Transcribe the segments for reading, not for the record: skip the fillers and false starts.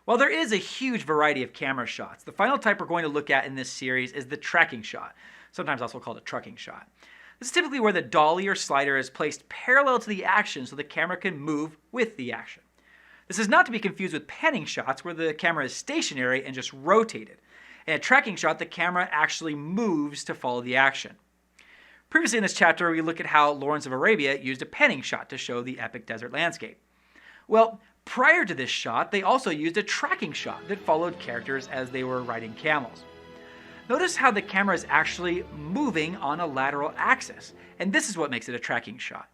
While there is a huge variety of camera shots, the final type we're going to look at in this series is the tracking shot, sometimes also called a trucking shot. This is typically where the dolly or slider is placed parallel to the action so the camera can move with the action. This is not to be confused with panning shots where the camera is stationary and just rotated. In a tracking shot, the camera actually moves to follow the action. Previously in this chapter, we looked at how Lawrence of Arabia used a panning shot to show the epic desert landscape. Well, prior to this shot, they also used a tracking shot that followed characters as they were riding camels. Notice how the camera is actually moving on a lateral axis, and this is what makes it a tracking shot.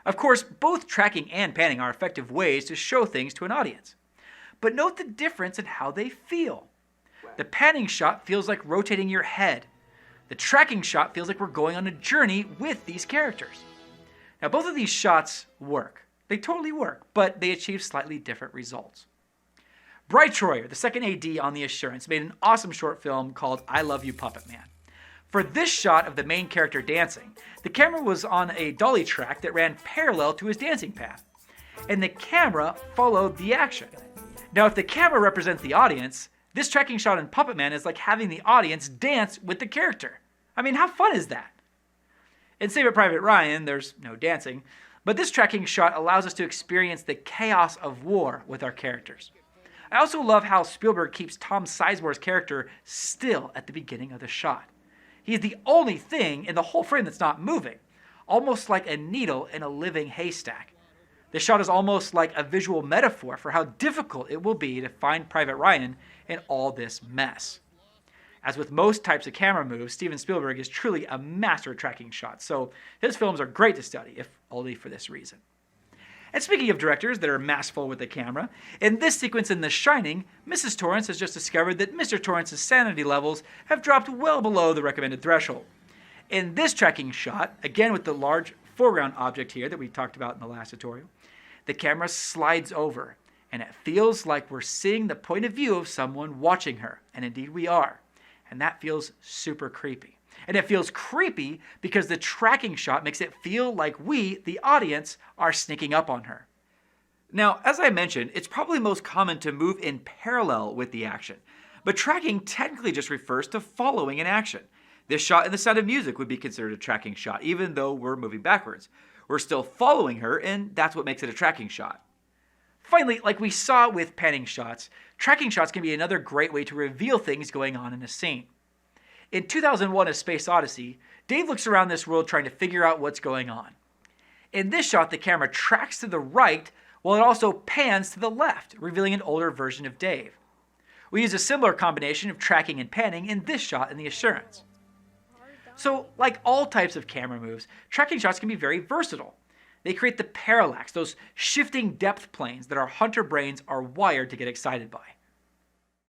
Of course, both tracking and panning are effective ways to show things to an audience. But note the difference in how they feel. The panning shot feels like rotating your head. The tracking shot feels like we're going on a journey with these characters. Now, both of these shots work. They totally work, but they achieve slightly different results. Bry Troyer, the second AD on the Assurance, made an awesome short film called I Love You, Puppet Man. For this shot of the main character dancing, the camera was on a dolly track that ran parallel to his dancing path, and the camera followed the action. Now, if the camera represents the audience, this tracking shot in Puppet Man is like having the audience dance with the character. I mean, how fun is that? In Saving Private Ryan, there's no dancing, but this tracking shot allows us to experience the chaos of war with our characters. I also love how Spielberg keeps Tom Sizemore's character still at the beginning of the shot. He's the only thing in the whole frame that's not moving, almost like a needle in a living haystack. This shot is almost like a visual metaphor for how difficult it will be to find Private Ryan in all this mess. As with most types of camera moves, Steven Spielberg is truly a master at tracking shots, so his films are great to study, if only for this reason. And speaking of directors that are masterful with the camera, in this sequence in The Shining, Mrs. Torrance has just discovered that Mr. Torrance's sanity levels have dropped well below the recommended threshold. In this tracking shot, again with the large foreground object here that we talked about in the last tutorial, the camera slides over, and it feels like we're seeing the point of view of someone watching her, and indeed we are. And that feels super creepy. And it feels creepy because the tracking shot makes it feel like we, the audience, are sneaking up on her. Now, as I mentioned, it's probably most common to move in parallel with the action, but tracking technically just refers to following an action. This shot in The Sound of Music would be considered a tracking shot, even though we're moving backwards. We're still following her, and that's what makes it a tracking shot. Finally, like we saw with panning shots, tracking shots can be another great way to reveal things going on in a scene. In 2001: A Space Odyssey, Dave looks around this world trying to figure out what's going on. In this shot, the camera tracks to the right while it also pans to the left, revealing an older version of Dave. We use a similar combination of tracking and panning in this shot in The Assurance. So, like all types of camera moves, tracking shots can be very versatile. They create the parallax, those shifting depth planes that our hunter brains are wired to get excited by.